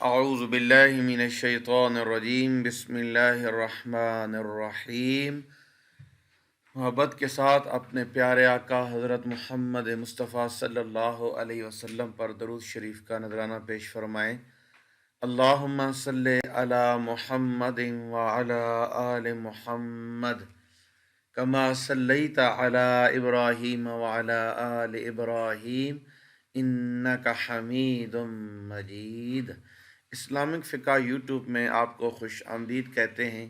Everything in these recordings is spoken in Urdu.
اعوذ باللہ من الشیطان الرجیم بسم اللہ الرحمن الرحیم۔ محبت کے ساتھ اپنے پیارے آقا حضرت محمد مصطفیٰ صلی اللہ علیہ وسلم پر درود شریف کا نذرانہ پیش فرمائیں۔ اللہم صلی علی محمد وعلی آل محمد کما صلیت علی ابراہیم وعلی آل ابراہیم انک حمید مجید۔ اسلامک فقہ یوٹیوب میں آپ کو خوش آمدید کہتے ہیں۔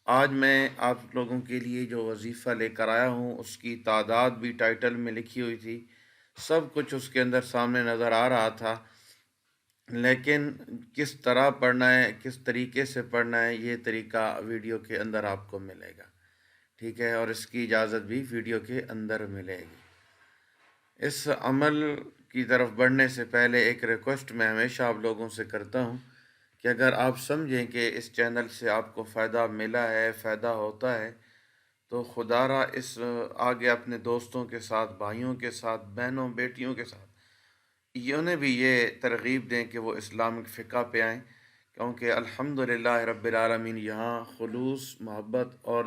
آج میں آپ لوگوں کے لیے جو وظیفہ لے کر آیا ہوں اس کی تعداد بھی ٹائٹل میں لکھی ہوئی تھی، سب کچھ اس کے اندر سامنے نظر آ رہا تھا، لیکن کس طرح پڑھنا ہے، کس طریقے سے پڑھنا ہے، یہ طریقہ ویڈیو کے اندر آپ کو ملے گا، ٹھیک ہے، اور اس کی اجازت بھی ویڈیو کے اندر ملے گی۔ اس عمل کی طرف بڑھنے سے پہلے ایک ریکویسٹ میں ہمیشہ آپ لوگوں سے کرتا ہوں کہ اگر آپ سمجھیں کہ اس چینل سے آپ کو فائدہ ملا ہے، فائدہ ہوتا ہے، تو خدا را اس آگے اپنے دوستوں کے ساتھ، بھائیوں کے ساتھ، بہنوں بیٹیوں کے ساتھ انہیں بھی یہ ترغیب دیں کہ وہ اسلامک فقہ پہ آئیں، کیونکہ الحمدللہ رب العالمین یہاں خلوص، محبت اور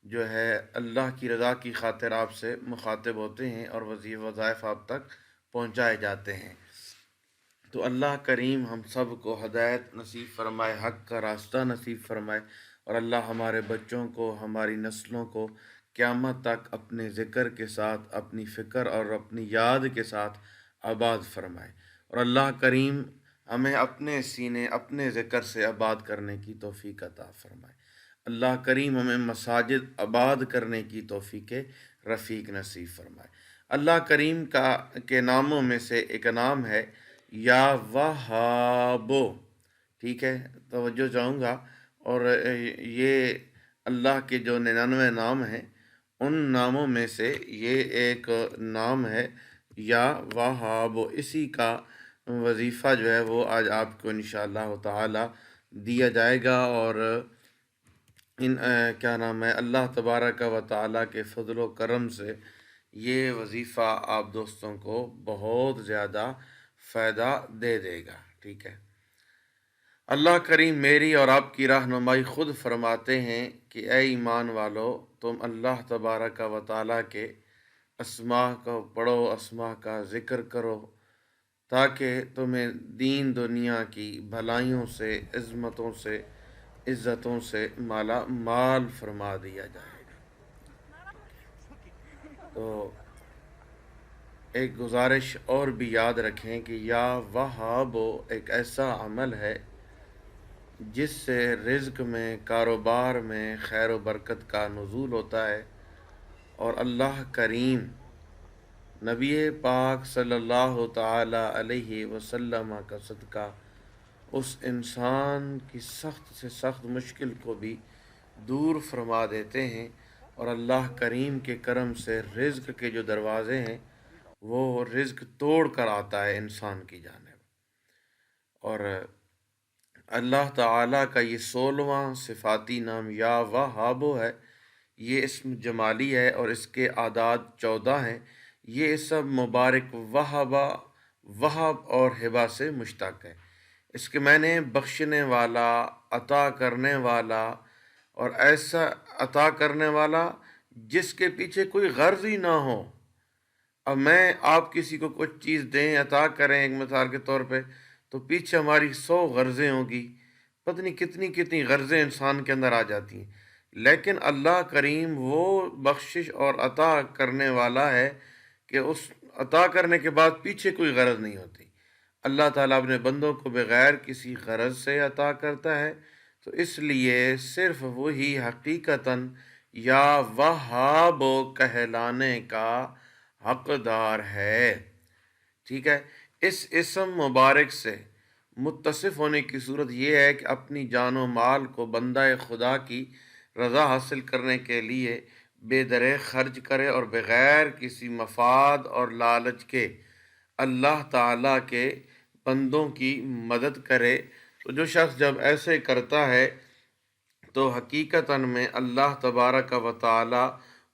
جو ہے اللہ کی رضا کی خاطر آپ سے مخاطب ہوتے ہیں اور وظائف آپ تک پہنچائے جاتے ہیں۔ تو اللہ کریم ہم سب کو ہدایت نصیب فرمائے، حق کا راستہ نصیب فرمائے، اور اللہ ہمارے بچوں کو، ہماری نسلوں کو قیامت تک اپنے ذکر کے ساتھ، اپنی فکر اور اپنی یاد کے ساتھ آباد فرمائے، اور اللہ کریم ہمیں اپنے سینے، اپنے ذکر سے آباد کرنے کی توفیق عطا فرمائے۔ اللہ کریم ہمیں مساجد آباد کرنے کی توفیق رفیق نصیب فرمائے۔ اللہ کریم کے ناموں میں سے ایک نام ہے یا وہابو، ٹھیک ہے، توجہ چاہوں گا، اور یہ اللہ کے جو 99 نام ہیں ان ناموں میں سے یہ ایک نام ہے یا وہابو۔ اسی کا وظیفہ جو ہے وہ آج آپ کو انشاءاللہ تعالی دیا جائے گا، اور کیا نام ہے، اللہ تبارک و تعالی کے فضل و کرم سے یہ وظیفہ آپ دوستوں کو بہت زیادہ فائدہ دے دے گا، ٹھیک ہے۔ اللہ کریم میری اور آپ کی رہنمائی خود فرماتے ہیں کہ اے ایمان والو، تم اللہ تبارک و تعالی کے اسماء کو پڑھو، اسماء کا ذکر کرو، تاکہ تمہیں دین دنیا کی بھلائیوں سے، عزتوں سے مالا مال فرما دیا جائے گا۔ تو ایک گزارش اور بھی یاد رکھیں کہ یا وہابو ایک ایسا عمل ہے جس سے رزق میں، کاروبار میں خیر و برکت کا نزول ہوتا ہے، اور اللہ کریم نبی پاک صلی اللہ تعالی علیہ وسلم کا صدقہ اس انسان کی سخت سے سخت مشکل کو بھی دور فرما دیتے ہیں، اور اللہ کریم کے کرم سے رزق کے جو دروازے ہیں وہ رزق توڑ کر آتا ہے انسان کی جانب۔ اور اللہ تعالیٰ کا یہ 16واں صفاتی نام یا وہابو ہے، یہ اسم جمالی ہے اور اس کے اعداد 14 ہیں۔ یہ اسم مبارک وہب اور ہبہ سے مشتق ہے۔ اس کے معنی بخشنے والا، عطا کرنے والا، اور ایسا عطا کرنے والا جس کے پیچھے کوئی غرض ہی نہ ہو۔ اب آپ کسی کو کچھ چیز دیں، عطا کریں، ایک مثال کے طور پہ، تو پیچھے ہماری 100 غرضیں ہوں گی، پتہ نہیں کتنی غرضیں انسان کے اندر آ جاتی ہیں، لیکن اللہ کریم وہ بخشش اور عطا کرنے والا ہے کہ اس عطا کرنے کے بعد پیچھے کوئی غرض نہیں ہوتی۔ اللہ تعالیٰ اپنے بندوں کو بغیر کسی غرض سے عطا کرتا ہے، تو اس لیے صرف وہی حقیقتاً یا وہاب کہلانے کا حقدار ہے، ٹھیک ہے۔ اس اسم مبارک سے متصف ہونے کی صورت یہ ہے کہ اپنی جان و مال کو بندہ خدا کی رضا حاصل کرنے کے لیے بے درے خرچ کرے، اور بغیر کسی مفاد اور لالچ کے اللہ تعالیٰ کے بندوں کی مدد کرے۔ تو جو شخص جب ایسے کرتا ہے تو حقیقتاً میں اللہ تبارک و تعالیٰ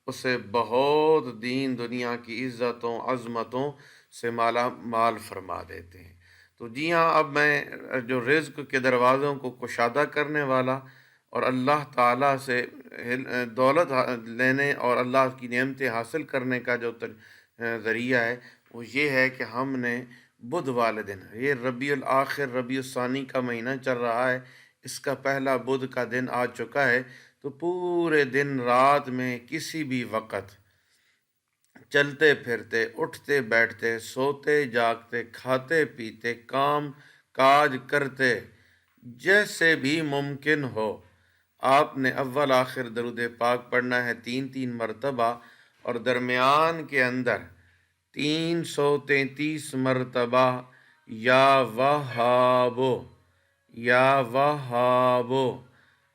اسے بہت دین دنیا کی عزتوں، عظمتوں سے مالا مال فرما دیتے ہیں۔ تو جی ہاں، اب میں جو رزق کے دروازوں کو کشادہ کرنے والا اور اللہ تعالیٰ سے دولت لینے اور اللہ کی نعمتیں حاصل کرنے کا جو ذریعہ ہے وہ یہ ہے کہ ہم نے بدھ والے دن، یہ ربیع الآخر ربیع الثانی کا مہینہ چل رہا ہے، اس کا پہلا بدھ کا دن آ چکا ہے، تو پورے دن رات میں کسی بھی وقت چلتے پھرتے، اٹھتے بیٹھتے، سوتے جاگتے، کھاتے پیتے، کام کاج کرتے، جیسے بھی ممکن ہو آپ نے اول آخر درود پاک پڑھنا ہے 3 مرتبہ، اور درمیان کے اندر 333 مرتبہ یا وہابو یا وہابو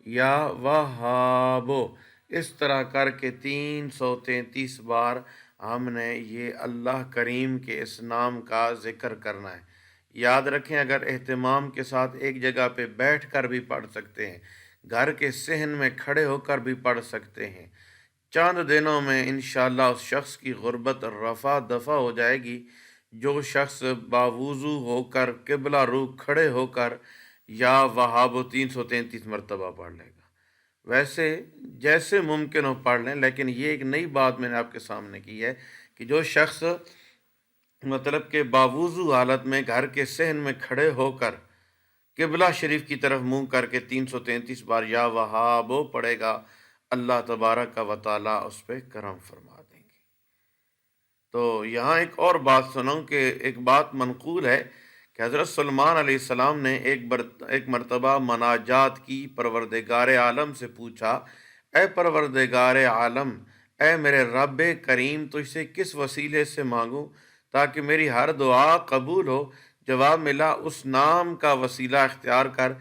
یا وہابو، اس طرح کر کے 333 بار ہم نے یہ اللہ کریم کے اس نام کا ذکر کرنا ہے۔ یاد رکھیں، اگر اہتمام کے ساتھ ایک جگہ پہ بیٹھ کر بھی پڑھ سکتے ہیں، گھر کے صحن میں کھڑے ہو کر بھی پڑھ سکتے ہیں، چند دنوں میں انشاءاللہ اس شخص کی غربت رفع دفع ہو جائے گی۔ جو شخص باوضو ہو کر قبلہ رو کھڑے ہو کر یا وہابو 333 مرتبہ پڑھ لے گا، ویسے جیسے ممکن ہو پڑھ لیں، لیکن یہ ایک نئی بات میں نے آپ کے سامنے کی ہے کہ جو شخص مطلب کہ باوضو حالت میں گھر کے صحن میں کھڑے ہو کر قبلہ شریف کی طرف منہ کر کے 333 بار یا وہابو پڑھے گا، اللہ تبارک و تعالیٰ اس پہ کرم فرما دیں گے۔ تو یہاں ایک اور بات سنوں کہ ایک بات منقول ہے کہ حضرت سلمان علیہ السلام نے ایک مرتبہ مناجات کی، پروردگار عالم سے پوچھا، اے پروردگار عالم، اے میرے رب کریم، تجھ سے کس وسیلے سے مانگوں تاکہ میری ہر دعا قبول ہو؟ جواب ملا، اس نام کا وسیلہ اختیار کر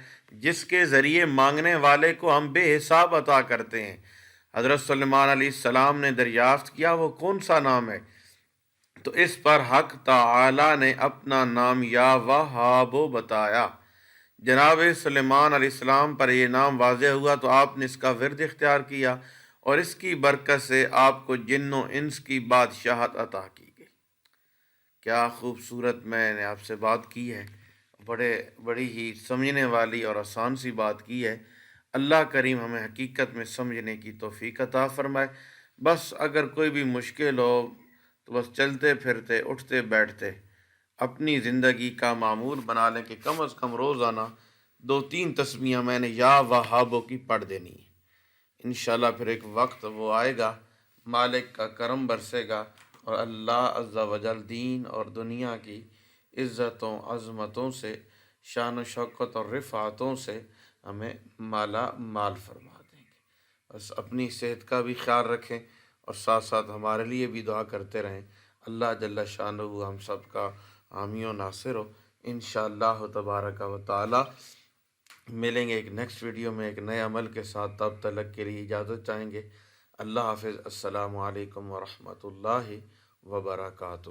جس کے ذریعے مانگنے والے کو ہم بے حساب عطا کرتے ہیں۔ حضرت سلمان علیہ السلام نے دریافت کیا، وہ کون سا نام ہے؟ تو اس پر حق تعالی نے اپنا نام یا وہابو بتایا۔ جناب سلیمان علیہ السلام پر یہ نام واضح ہوا تو آپ نے اس کا ورد اختیار کیا، اور اس کی برکت سے آپ کو جن و انس کی بادشاہت عطا کی گئی۔ کیا خوبصورت میں نے آپ سے بات کی ہے، بڑی ہی سمجھنے والی اور آسان سی بات کی ہے۔ اللہ کریم ہمیں حقیقت میں سمجھنے کی توفیق عطا فرمائے۔ بس اگر کوئی بھی مشکل ہو تو بس چلتے پھرتے، اٹھتے بیٹھتے اپنی زندگی کا معمول بنا لیں کہ کم از کم روزانہ 2-3 تسبیحاں میں نے یا وہابو کی پڑھ دینی ہے۔ انشاءاللہ پھر ایک وقت وہ آئے گا، مالک کا کرم برسے گا، اور اللہ عز و جل دین اور دنیا کی عزتوں عظمتوں سے، شان و شوکت اور رفعتوں سے ہمیں مالا مال فرما دیں گے۔ بس اپنی صحت کا بھی خیال رکھیں اور ساتھ ساتھ ہمارے لیے بھی دعا کرتے رہیں۔ اللہ جل شانہ ہم سب کا حامی و ناصر ہو۔ انشاءاللہ تبارک و تعالی ملیں گے ایک نیکسٹ ویڈیو میں ایک نئے عمل کے ساتھ، تب تک کے لیے اجازت چاہیں گے۔ اللہ حافظ۔ السلام علیکم ورحمۃ اللہ وبرکاتہ۔